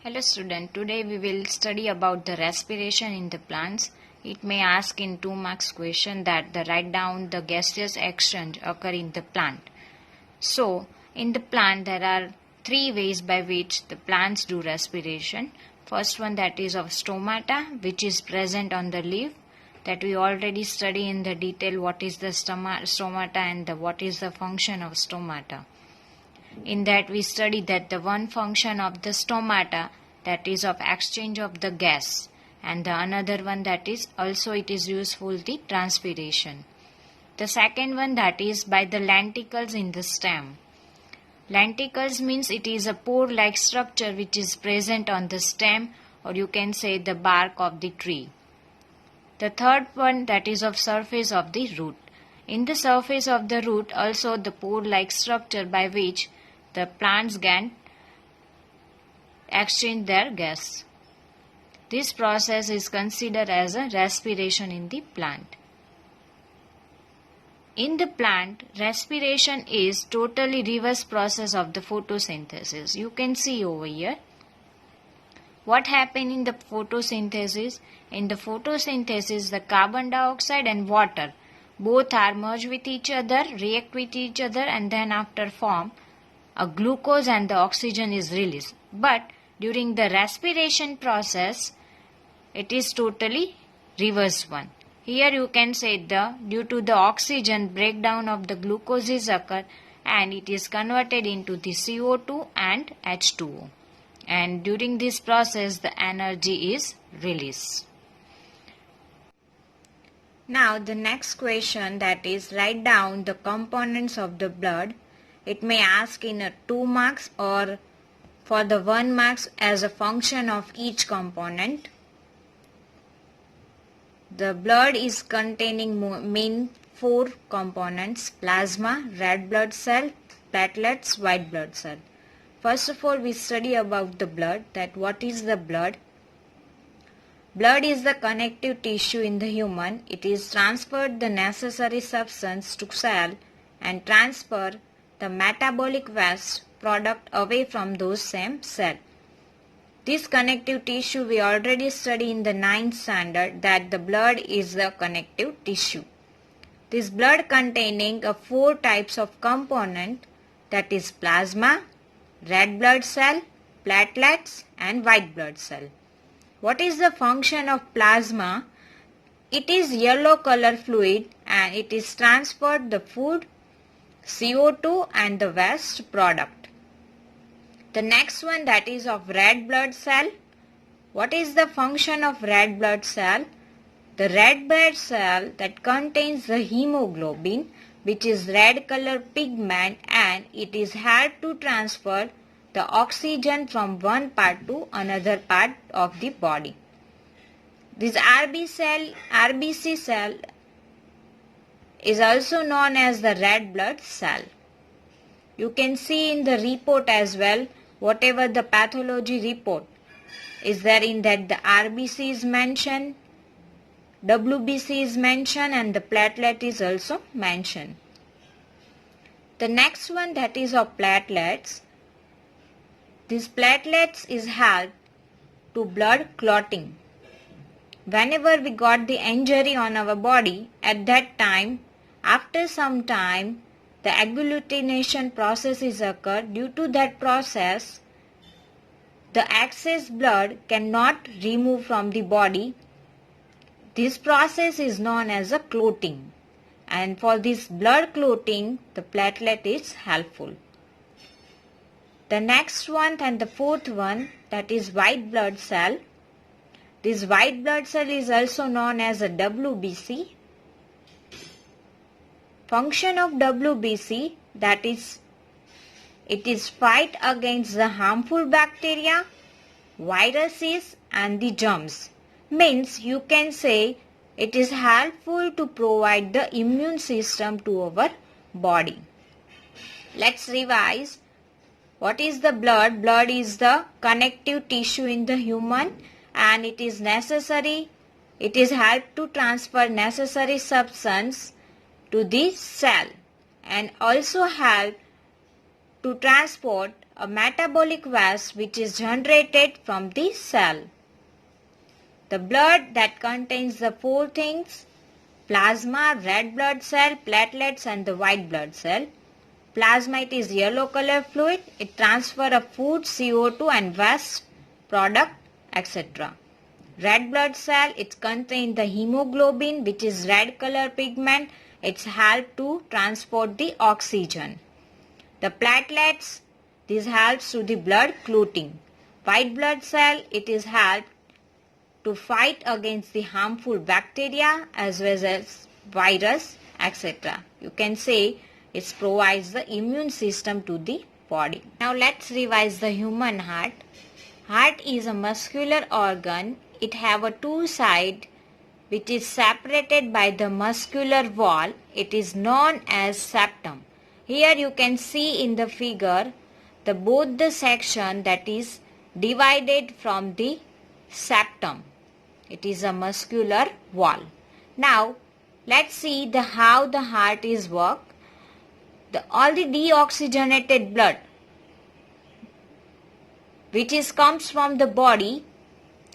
Hello student, today we will study about the respiration in the plants. It may ask in 2 marks question that write down the gaseous exchange occur in the plant. So, in the plant there are 3 ways by which the plants do respiration. First one, that is of stomata, which is present on the leaf, that we already study in the detail what is the stomata and what is the function of stomata. In that we study that the one function of the stomata, that is of exchange of the gas, and the another one, that is also it is useful the transpiration. The second one, that is by the lenticles in the stem. Lenticles means it is a pore like structure which is present on the stem, or you can say the bark of the tree. The third one, that is of surface of the root. In the surface of the root also the pore like structure by which the plants can exchange their gas. This process is considered as a respiration in the plant. In the plant, respiration is totally reverse process of the photosynthesis. You can see over here. What happens in the photosynthesis? In the photosynthesis, the carbon dioxide and water both are merged with each other, react with each other, and then after form a glucose and the oxygen is released. But during the respiration process, it is totally reverse one. Here you can say due to the oxygen breakdown of the glucose is occur and it is converted into the CO2 and H2O. And during this process the energy is released. Now the next question, that is write down the components of the blood. It may ask in a 2 marks or for the 1 marks as a function of each component. The blood is containing main 4 components: plasma, red blood cell, platelets, white blood cell. First of all, we study about the blood, that what is the blood. Blood is the connective tissue in the human. It is transferred the necessary substance to cell and transfer the metabolic waste product away from those same cell. This connective tissue we already studied in the 9th standard, that the blood is the connective tissue. This blood containing 4 types of component, that is plasma, red blood cell, platelets and white blood cell. What is the function of plasma? It is yellow color fluid and it is transferred the food, CO2 and the waste product. The next one, that is of red blood cell. What is the function of red blood cell? The red blood cell that contains the hemoglobin, which is red color pigment, and it is helped to transfer the oxygen from one part to another part of the body. This RBC cell is also known as the red blood cell. You can see in the report as well, whatever the pathology report is there, in that the RBC is mentioned, WBC is mentioned and the platelet is also mentioned. The next one, that is of platelets. These platelets is help to blood clotting. Whenever we got the injury on our body, at that time, after some time, the agglutination process is occur. Due to that process, the excess blood cannot remove from the body. This process is known as a clotting, and for this blood clotting, the platelet is helpful. The next one and the 4th one, that is white blood cell. This white blood cell is also known as a WBC. Function of WBC, that is, it is fight against the harmful bacteria, viruses and the germs. Means you can say it is helpful to provide the immune system to our body. Let's revise. What is the blood? Blood is the connective tissue in the human and it is necessary. It is helped to transfer necessary substance to the cell and also help to transport a metabolic waste which is generated from the cell. The blood that contains the four things: plasma, red blood cell, platelets and the white blood cell. Plasma, it is yellow color fluid. It transfer of food, CO2 and waste product, etc. Red blood cell, it contains the hemoglobin which is red color pigment. It's help to transport the oxygen. The platelets, this helps to the blood clotting. White blood cell, it is help to fight against the harmful bacteria as well as virus, etc. You can say it provides the immune system to the body. Now let's revise the human heart. Heart is a muscular organ. It have a two side which is separated by the muscular wall. It is known as septum. Here you can see in the figure both the section that is divided from the septum. It is a muscular wall. Now let's see how the heart is work. All the deoxygenated blood which comes from the body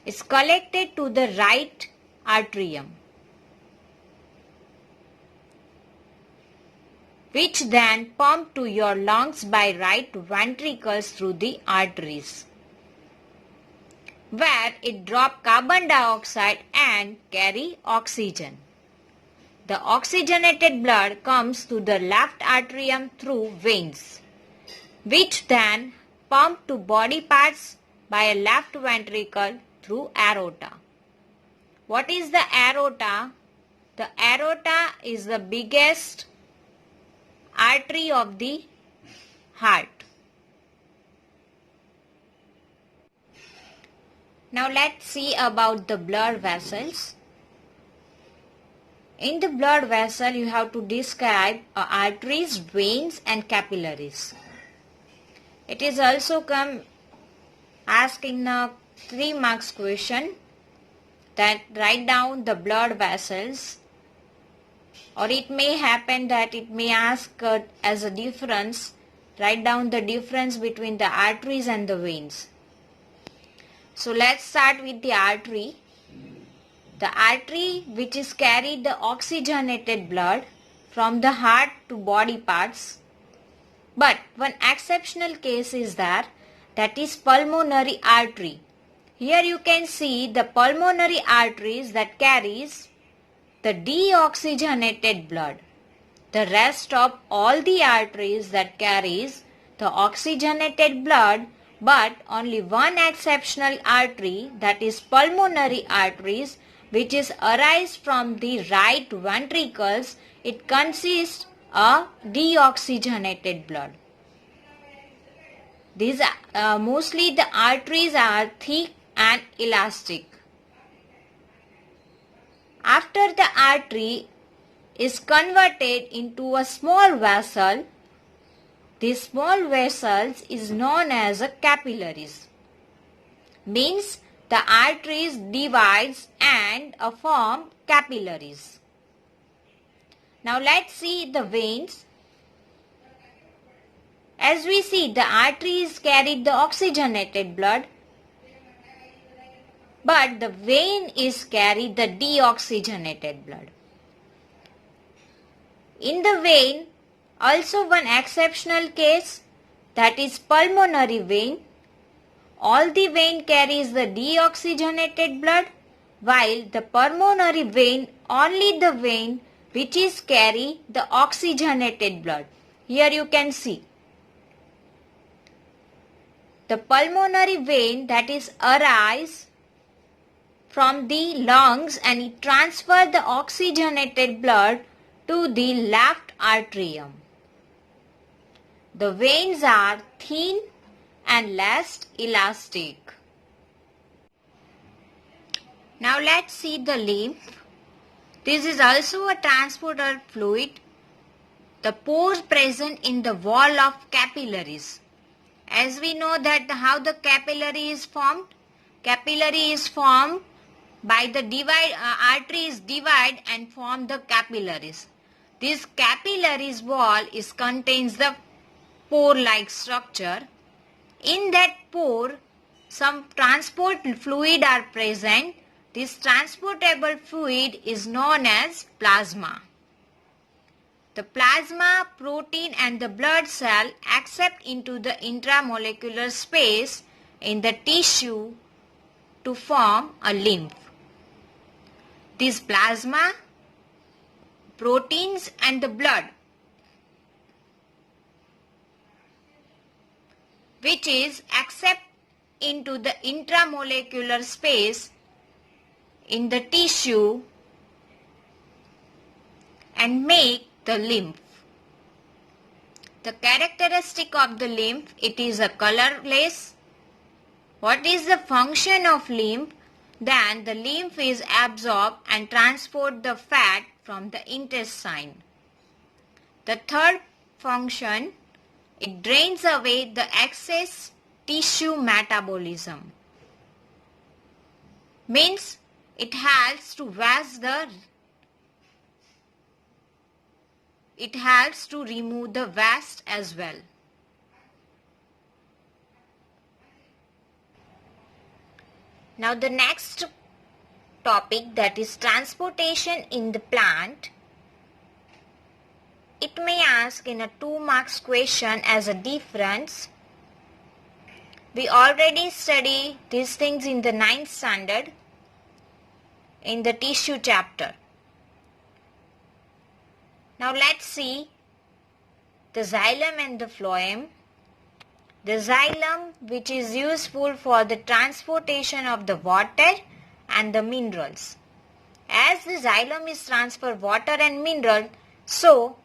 is collected to the right atrium, which then pump to your lungs by right ventricles through the arteries, where it drop carbon dioxide and carry oxygen. The oxygenated blood comes to the left atrium through veins, which then pump to body parts by a left ventricle through aorta. What is the aorta? The aorta is the biggest artery of the heart. Now let's see about the blood vessels. In the blood vessel, you have to describe arteries, veins and capillaries. It is also come asked in a 3 marks question that write down the blood vessels, or it may happen that it may ask as a difference, write down the difference between the arteries and the veins. So let's start with the artery. The artery which is carried the oxygenated blood from the heart to body parts. But one exceptional case is there, that is pulmonary artery. Here you can see the pulmonary arteries that carries the deoxygenated blood. The rest of all the arteries that carries the oxygenated blood, but only one exceptional artery, that is pulmonary arteries, which is arise from the right ventricles. It consists of deoxygenated blood. These mostly the arteries are thick and elastic. After the artery is converted into a small vessel, this small vessels is known as a capillaries. Means the arteries divides and form capillaries. Now let's see the veins. As we see, the arteries carry the oxygenated blood, but the vein is carry the deoxygenated blood. In the vein, also one exceptional case, that is pulmonary vein. All the vein carries the deoxygenated blood, while the pulmonary vein, only the vein which is carry the oxygenated blood. Here you can see the pulmonary vein that is arise from the lungs and it transfer the oxygenated blood to the left atrium. The veins are thin and less elastic. Now let's see the lymph. This is also a transporter fluid. The pores present in the wall of capillaries. As we know that how the capillary is formed. Capillary is formed by the arteries divide and form the capillaries. This capillaries wall contains the pore-like structure. In that pore, some transport fluid are present. This transportable fluid is known as plasma. The plasma, protein and the blood cell accept into the intramolecular space in the tissue to form a lymph. This plasma, proteins and the blood, which is accept into the intramolecular space in the tissue and make the lymph. The characteristic of the lymph, it is a colorless. What is the function of lymph? Then the lymph is absorb and transport the fat from the intestine. The third function, it drains away the excess tissue metabolism. Means it helps to remove the waste as well. Now the next topic, that is transportation in the plant. It may ask in a 2 marks question as a difference. We already studied these things in the 9th standard in the tissue chapter. Now let's see the xylem and the phloem. The xylem, which is useful for the transportation of the water and the minerals. As the xylem is transfer water and mineral, so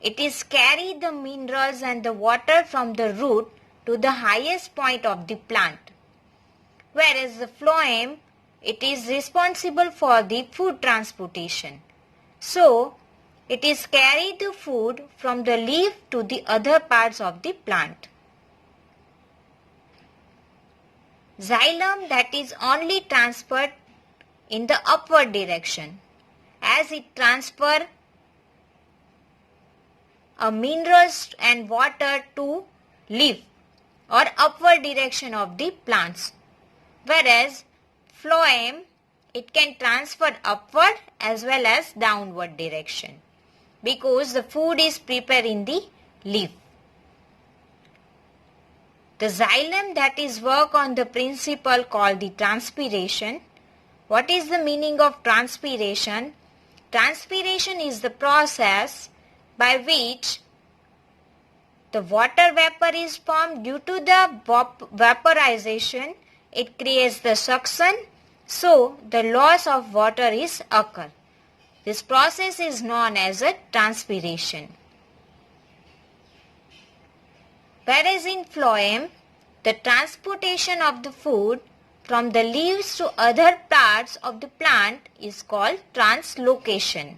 it is carry the minerals and the water from the root to the highest point of the plant. Whereas the phloem, it is responsible for the food transportation. So, it is carry the food from the leaf to the other parts of the plant. Xylem, that is only transferred in the upward direction, as it transfer minerals and water to leaf or upward direction of the plants. Whereas phloem, it can transfer upward as well as downward direction, because the food is prepared in the leaf. The xylem, that is work on the principle called the transpiration. What is the meaning of transpiration? Transpiration is the process by which the water vapor is formed. Due to the vaporization, it creates the suction, so the loss of water is occur. This process is known as a transpiration. Whereas in phloem, the transportation of the food from the leaves to other parts of the plant is called translocation.